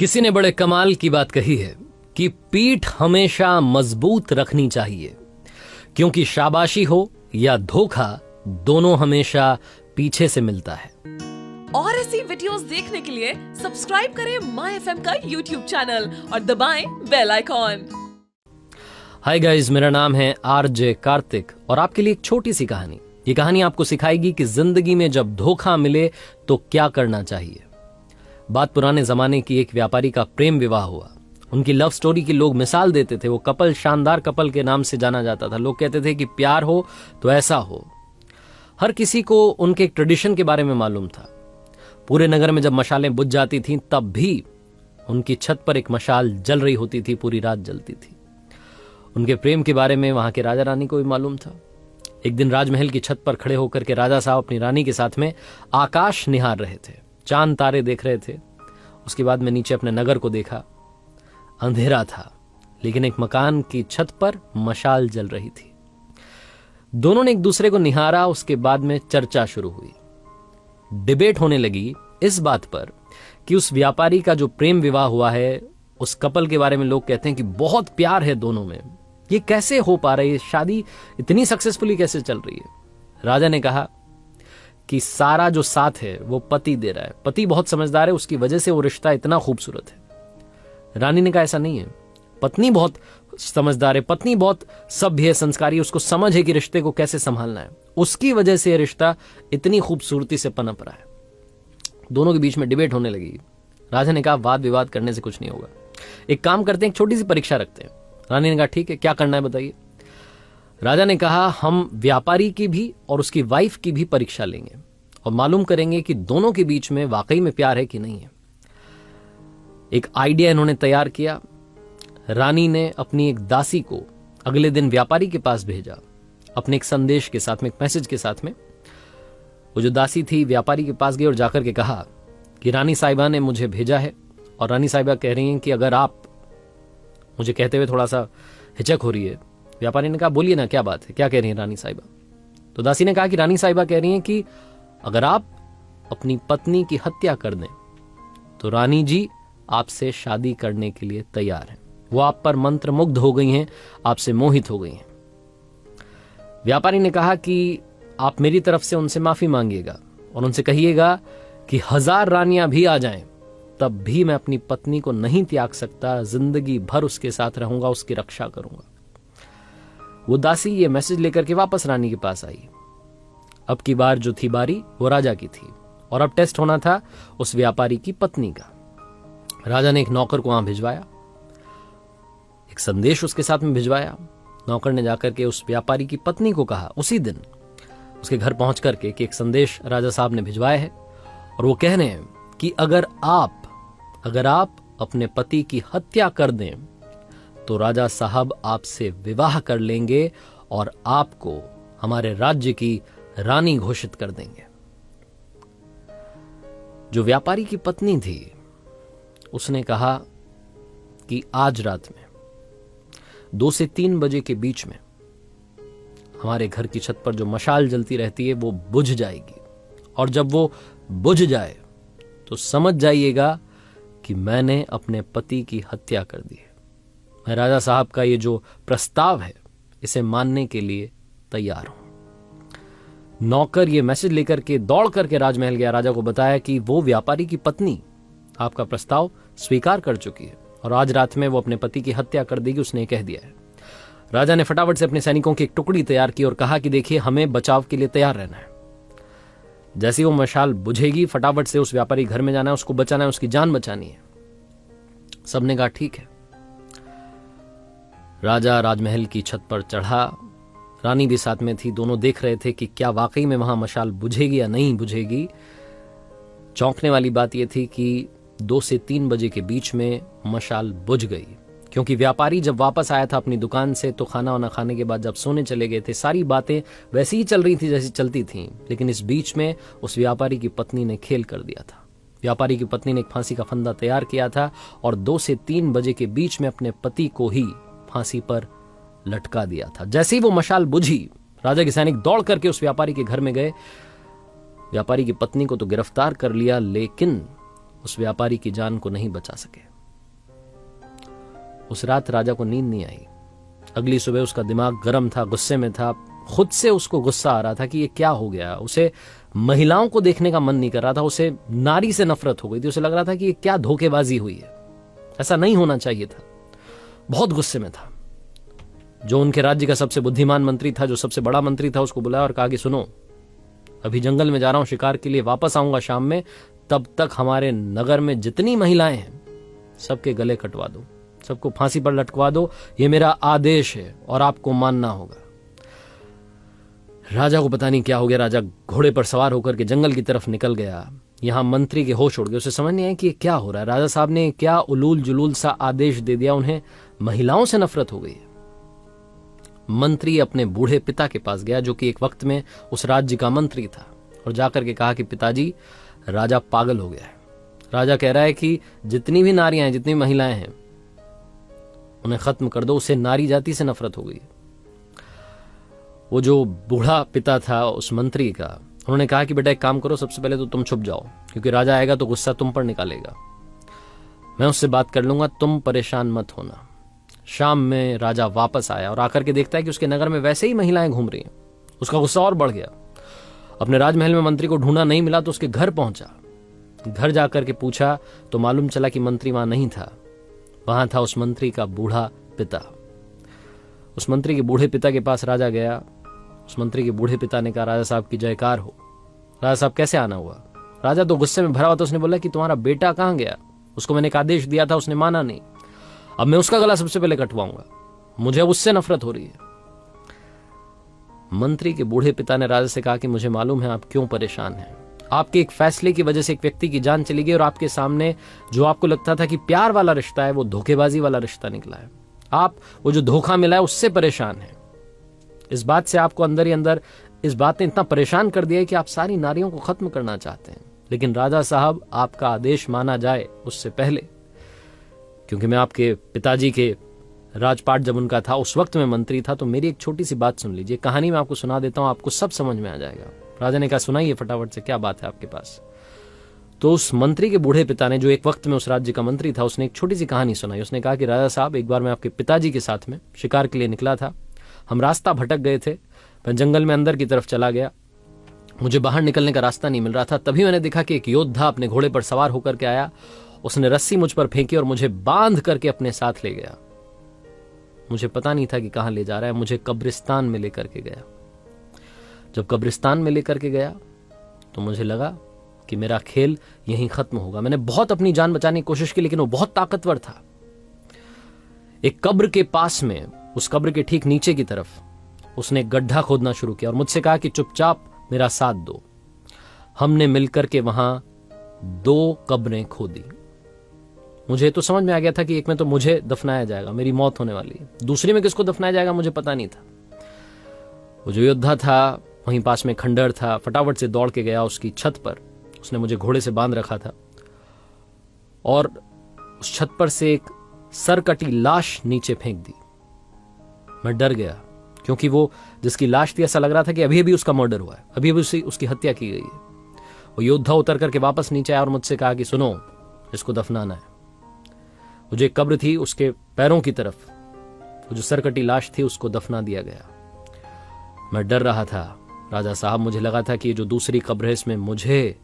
किसी ने बड़े कमाल की बात कही है कि पीठ हमेशा मजबूत रखनी चाहिए, क्योंकि शाबाशी हो या धोखा दोनों हमेशा पीछे से मिलता है। और ऐसी वीडियोस देखने के लिए सब्सक्राइब करें माय एफएम का यूट्यूब चैनल और दबाएं बेल आइकॉन। हाय गाइस, मेरा नाम है आरजे कार्तिक और आपके लिए एक छोटी सी कहानी। ये कहानी आपको सिखाएगी कि जिंदगी में जब धोखा मिले तो क्या करना चाहिए। बात पुराने जमाने की एक व्यापारी का प्रेम विवाह हुआ। उनकी लव स्टोरी की लोग मिसाल देते थे। वो कपल शानदार कपल के नाम से जाना जाता था। लोग कहते थे कि प्यार हो तो ऐसा हो। हर किसी को उनके एक ट्रेडिशन के बारे में मालूम था। पूरे नगर में जब मशालें बुझ जाती थीं तब भी उनकी छत पर एक मशाल जल रही होती थी, पूरी रात जलती थी। उनके प्रेम के बारे में वहां के राजा रानी को भी मालूम था। एक दिन राजमहल की छत पर खड़े होकर के राजा साहब अपनी रानी के साथ में आकाश निहार रहे थे, चांद तारे देख रहे थे। उसके बाद में नीचे अपने नगर को देखा। अंधेरा था, लेकिन एक मकान की छत पर मशाल जल रही थी। दोनों ने एक दूसरे को निहारा। उसके बाद में चर्चा शुरू हुई। डिबेट होने लगी इस बात पर कि उस व्यापारी का जो प्रेम विवाह हुआ है, उस कपल के बारे में लोग कहते हैं कि बहुत प्यार है दोनों में। ये कैसे हो पा रही है? शादी इतनी सक्सेसफुली कैसे चल रही है? राजा ने कहा कि सारा जो साथ है वो पति दे रहा है। पति बहुत समझदार है, उसकी वजह से वो रिश्ता इतना खूबसूरत है। रानी ने कहा ऐसा नहीं है, पत्नी बहुत समझदार है, पत्नी बहुत सभ्य है, संस्कारी, उसको समझ है कि रिश्ते को कैसे संभालना है, उसकी वजह से रिश्ता इतनी खूबसूरती से पनप रहा है। दोनों के बीच में डिबेट होने लगी। राजा ने कहा वाद विवाद करने से कुछ नहीं होगा, एक काम करते हैं, एक छोटी सी परीक्षा रखते हैं। रानी ने कहा ठीक है, क्या करना है बताइए। राजा ने कहा हम व्यापारी की भी और उसकी वाइफ की भी परीक्षा लेंगे और मालूम करेंगे कि दोनों के बीच में वाकई में प्यार है कि नहीं है। एक आइडिया इन्होंने तैयार किया। रानी ने अपनी एक दासी को अगले दिन व्यापारी के पास भेजा, अपने एक संदेश के साथ में, एक मैसेज के साथ में। वो जो दासी थी व्यापारी के पास गई और जाकर के कहा कि रानी साहिबा ने मुझे भेजा है और रानी साहिबा कह रही हैं कि अगर आप, मुझे कहते हुए थोड़ा सा हिचक हो रही है। व्यापारी ने कहा बोलिए ना, क्या बात है, क्या कह रही हैं रानी साहिबा? तो दासी ने कहा कि रानी साहिबा कह रही हैं कि अगर आप अपनी पत्नी की हत्या कर दें तो रानी जी आपसे शादी करने के लिए तैयार हैं। वो आप पर मंत्र मुग्ध हो गई हैं, आपसे मोहित हो गई हैं। व्यापारी ने कहा कि आप मेरी तरफ से उनसे माफी मांगिएगा और उनसे कहिएगा कि 1000 रानियां भी आ जाएं तब भी मैं अपनी पत्नी को नहीं त्याग सकता, जिंदगी भर उसके साथ रहूंगा, उसकी रक्षा करूंगा। वो दासी ये मैसेज लेकर के वापस रानी के पास आई। अब की बार जो थी बारी वो राजा की थी और अब टेस्ट होना था उस व्यापारी की पत्नी का। राजा ने एक नौकर को वहां भिजवाया, एक संदेश उसके साथ में भिजवाया। नौकर ने जाकर के उस व्यापारी की पत्नी को कहा उसी दिन उसके घर पहुंच करके कि एक संदेश राजा साहब ने भिजवाया है और वो कह रहे हैं कि अगर आप अपने पति की हत्या कर दें तो राजा साहब आपसे विवाह कर लेंगे और आपको हमारे राज्य की रानी घोषित कर देंगे। जो व्यापारी की पत्नी थी उसने कहा कि आज रात में 2 से 3 बजे के बीच में हमारे घर की छत पर जो मशाल जलती रहती है वो बुझ जाएगी और जब वो बुझ जाए तो समझ जाइएगा कि मैंने अपने पति की हत्या कर दी है। मैं राजा साहब का ये जो प्रस्ताव है इसे मानने के लिए तैयार हूं। नौकर ये मैसेज लेकर के दौड़ करके राजमहल गया, राजा को बताया कि वो व्यापारी की पत्नी आपका प्रस्ताव स्वीकार कर चुकी है और आज रात में वो अपने पति की हत्या कर देगी, उसने कह दिया है। राजा ने फटाफट से अपने सैनिकों की एक टुकड़ी तैयार की और कहा कि देखिए हमें बचाव के लिए तैयार रहना है। जैसे वो मशाल बुझेगी फटाफट से उस व्यापारी घर में जाना है, उसको बचाना है, उसकी जान बचानी है। सबने कहा ठीक है। राजा राजमहल की छत पर चढ़ा, रानी भी साथ में थी। दोनों देख रहे थे कि क्या वाकई में वहां मशाल बुझेगी या नहीं बुझेगी। चौंकने वाली बात यह थी कि 2 से 3 बजे के बीच में मशाल बुझ गई, क्योंकि व्यापारी जब वापस आया था अपनी दुकान से तो खाना वाना खाने के बाद जब सोने चले गए थे, सारी बातें वैसी ही चल रही थी जैसी चलती थीं। लेकिन इस बीच में उस व्यापारी की पत्नी ने खेल कर दिया था। व्यापारी की पत्नी ने एक फांसी का फंदा तैयार किया था और 2 से 3 बजे के बीच में अपने पति को ही फांसी पर लटका दिया था। जैसे ही वो मशाल बुझी, राजा के सैनिक दौड़ करके उस व्यापारी के घर में गए। व्यापारी की पत्नी को तो गिरफ्तार कर लिया, लेकिन उस व्यापारी की जान को नहीं बचा सके। उस रात राजा को नींद नहीं आई। अगली सुबह उसका दिमाग गर्म था, गुस्से में था, खुद से उसको गुस्सा आ रहा था कि ये क्या हो गया। उसे महिलाओं को देखने का मन नहीं कर रहा था, उसे नारी से नफरत हो गई थी। उसे लग रहा था कि ये क्या धोखेबाजी हुई है, ऐसा नहीं होना चाहिए था। बहुत गुस्से में था। जो उनके राज्य का सबसे बुद्धिमान मंत्री था, जो सबसे बड़ा मंत्री था, उसको बुलाया और कहा कि सुनो, अभी जंगल में जा रहा हूं शिकार के लिए, वापस आऊंगा शाम में, तब तक हमारे नगर में जितनी महिलाएं हैं सबके गले कटवा दो, सबको फांसी पर लटकवा दो, ये मेरा आदेश है और आपको मानना होगा। राजा को पता नहीं क्या हो गया। राजा घोड़े पर सवार होकर के जंगल की तरफ निकल गया। यहां मंत्री के होश उड़ गए। उसे समझ नहीं आया कि ये क्या हो रहा है। राजा साहब ने क्या उलूल जुलूल सा आदेश दे दिया, उन्हें महिलाओं से नफरत हो गई। मंत्री अपने बूढ़े पिता के पास गया, जो कि एक वक्त में उस राज्य का मंत्री था, और जाकर के कहा कि पिताजी, राजा पागल हो गया है। राजा कह रहा है कि जितनी भी नारियां हैं, जितनी महिलाएं हैं, उन्हें खत्म कर दो, उसे नारी जाति से नफरत हो गई। वो जो बूढ़ा पिता था उस मंत्री का, उन्होंने कहा कि बेटा एक काम करो, सबसे पहले तो तुम छुप जाओ, क्योंकि राजा आएगा तो गुस्सा तुम पर निकालेगा। मैं उससे बात कर लूंगा, तुम परेशान मत होना। शाम में राजा वापस आया और आकर के देखता है कि उसके नगर में वैसे ही महिलाएं घूम रही हैं। उसका गुस्सा और बढ़ गया। अपने राजमहल में मंत्री को ढूंढा, नहीं मिला तो उसके घर पहुंचा। घर जाकर के पूछा तो मालूम चला कि मंत्री वहां नहीं था। वहां था उस मंत्री का बूढ़ा पिता। उस मंत्री के बूढ़े पिता के पास राजा गया। उस मंत्री के बूढ़े पिता ने कहा, राजा साहब की जयकार हो। राजा साहब कैसे आना हुआ? राजा तो गुस्से में भरा हुआ था। उसने बोला कि तुम्हारा बेटा कहां गया? उसको मैंने एक आदेश दिया था, उसने माना नहीं। अब मैं उसका गला सबसे पहले कटवाऊंगा, मुझे उससे नफरत हो रही है। मंत्री के बूढ़े पिता ने राजा से कहा कि मुझे मालूम है आप क्यों परेशान हैं। आपके एक फैसले की वजह से एक व्यक्ति की जान चली गई और आपके सामने जो आपको लगता था कि प्यार वाला रिश्ता है, वो धोखेबाजी वाला रिश्ता निकला है। आप वो जो धोखा मिला है उससे परेशान हैं। इस बात से आपको अंदर ही अंदर इस बात ने इतना परेशान कर दिया है कि आप सारी नारियों को खत्म करना चाहते हैं। लेकिन राजा साहब, आपका आदेश माना जाए उससे पहले, क्योंकि मैं आपके पिताजी के राजपाट जब उनका था उस वक्त मैं मंत्री था, तो मेरी एक छोटी सी बात सुन लीजिए। कहानी मैं आपको सुना देता हूं, आपको सब समझ में आ जाएगा। राजा ने कहा, सुनाइए फटाफट से, क्या बात है आपके पास? तो उस मंत्री के बूढ़े पिता ने, जो एक वक्त में उस राज्य का मंत्री था, उसने एक छोटी सी कहानी सुनाई। उसने कहा कि राजा साहब, एक बार मैं आपके पिताजी के साथ में शिकार के लिए निकला था। हम रास्ता भटक गए थे। मैं जंगल में अंदर की तरफ चला गया, मुझे बाहर निकलने का रास्ता नहीं मिल रहा था। तभी मैंने देखा कि एक योद्धा अपने घोड़े पर सवार होकर के आया। उसने रस्सी मुझ पर फेंकी और मुझे बांध करके अपने साथ ले गया। मुझे पता नहीं था कि कहां ले जा रहा है। मुझे कब्रिस्तान में लेकर के गया। जब कब्रिस्तान में लेकर के गया तो मुझे लगा कि मेरा खेल यहीं खत्म होगा। मैंने बहुत अपनी जान बचाने की कोशिश की, लेकिन वो बहुत ताकतवर था। एक कब्र के पास में, उस कब्र के ठीक नीचे की तरफ, उसने एक गड्ढा खोदना शुरू किया और मुझसे कहा कि चुपचाप मेरा साथ दो। हमने मिलकर के वहां 2 कब्रें खोदी। मुझे तो समझ में आ गया था कि एक में तो मुझे दफनाया जाएगा, मेरी मौत होने वाली है। दूसरी में किसको दफनाया जाएगा मुझे पता नहीं था। वो जो योद्धा था, वहीं पास में खंडर था, फटाफट से दौड़ के गया उसकी छत पर। उसने मुझे घोड़े से बांध रखा था और उस छत पर से एक सरकटी लाश नीचे फेंक दी। मैं डर गया, क्योंकि वो जिसकी लाश थी, ऐसा लग रहा था कि अभी अभी उसका मर्डर हुआ है, अभी अभी उसकी हत्या की गई है। वो योद्धा उतर करके वापस नीचे आया और मुझसे कहा कि सुनो, इसको दफनाना है। वो जो एक कब्र थी, उसके पैरों की तरफ वो जो सरकटी लाश थी, उसको दफना दिया गया। मैं डर रहा था राजा साहब। मुझे लगा था कि ये जो दूसरी कब्र है, इसमें मुझे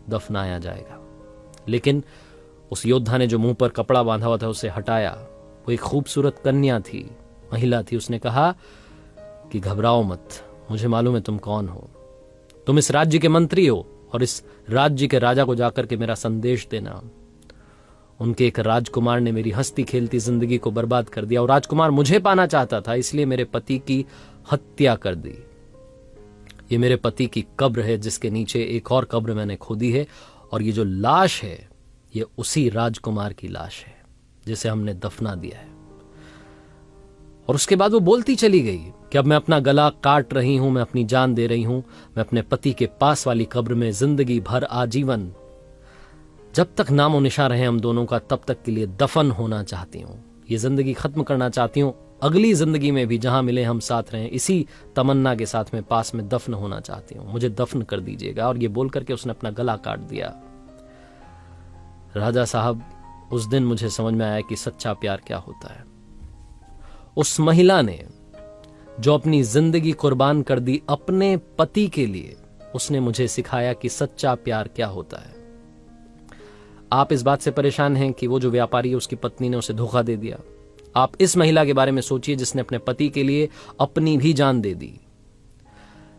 दफनाया जाएगा। लेकिन उस योद्धा ने जो मुंह पर कपड़ा बांधा हुआ था उसे हटाया। वो एक खूबसूरत कन्या थी, महिला थी। उसने कहा कि घबराओ मत, मुझे मालूम है तुम कौन हो। तुम इस राज्य के मंत्री हो और इस राज्य के राजा को जाकर के मेरा संदेश देना। उनके एक राजकुमार ने मेरी हंसती खेलती जिंदगी को बर्बाद कर दिया और राजकुमार मुझे पाना चाहता था, इसलिए मेरे पति की हत्या कर दी। ये मेरे पति की कब्र है, जिसके नीचे एक और कब्र मैंने खोदी है, और ये जो लाश है, ये उसी राजकुमार की लाश है जिसे हमने दफना दिया है। और उसके बाद वो बोलती चली गई कि अब मैं अपना गला काट रही हूं, मैं अपनी जान दे रही हूं, मैं अपने पति के पास वाली कब्र में जिंदगी भर आजीवन, जब तक नामो निशा रहे हम दोनों का, तब तक के लिए दफन होना चाहती हूं। ये जिंदगी खत्म करना चाहती हूं। अगली जिंदगी में भी जहां मिले हम साथ रहें, इसी तमन्ना के साथ में पास में दफन होना चाहती हूं। मुझे दफन कर दीजिएगा। और ये बोल करके उसने अपना गला काट दिया। राजा साहब, उस दिन मुझे समझ में आया कि सच्चा प्यार क्या होता है। उस महिला ने जो अपनी जिंदगी कुर्बान कर दी अपने पति के लिए, उसने मुझे सिखाया कि सच्चा प्यार क्या होता है। आप इस बात से परेशान हैं कि वो जो व्यापारी है उसकी पत्नी ने उसे धोखा दे दिया। आप इस महिला के बारे में सोचिए जिसने अपने पति के लिए अपनी भी जान दे दी।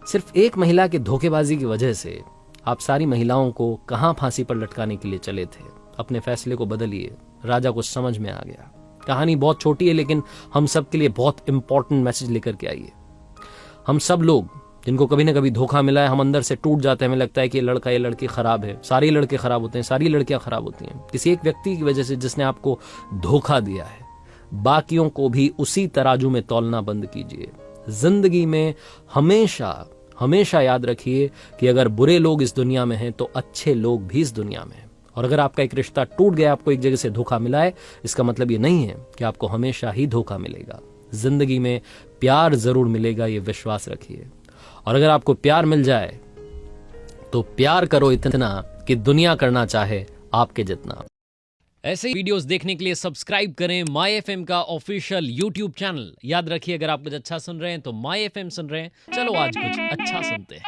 सिर्फ एक महिला की धोखेबाजी की वजह से आप सारी महिलाओं को कहां फांसी पर लटकाने के लिए चले थे। अपने फैसले को बदलिए। राजा को समझ में आ गया। कहानी बहुत छोटी है लेकिन हम सब के लिए बहुत इंपॉर्टेंट मैसेज लेकर के आई है। हम सब लोग जिनको कभी ना कभी धोखा मिला है, हम अंदर से टूट जाते हैं। हमें लगता है कि ये लड़का ये लड़की खराब है। सारे लड़के खराब होते हैं, सारी लड़कियां खराब होती हैं। किसी एक व्यक्ति की वजह से जिसने आपको धोखा दिया है, बाकियों को भी उसी तराजू में तौलना बंद कीजिए। जिंदगी में हमेशा हमेशा याद रखिए कि अगर बुरे लोग इस दुनिया में हैं तो अच्छे लोग भी इस दुनिया में हैं। और अगर आपका एक रिश्ता टूट गया, आपको एक जगह से धोखा मिला है, इसका मतलब ये नहीं है कि आपको हमेशा ही धोखा मिलेगा। जिंदगी में प्यार जरूर मिलेगा, ये विश्वास रखिए। और अगर आपको प्यार मिल जाए तो प्यार करो इतना कि दुनिया करना चाहे आपके जितना। ऐसे ही वीडियोस देखने के लिए सब्सक्राइब करें माई एफएम का ऑफिशियल यूट्यूब चैनल। याद रखिए, अगर आप कुछ अच्छा सुन रहे हैं तो माई एफएम सुन रहे हैं। चलो आज कुछ अच्छा सुनते हैं।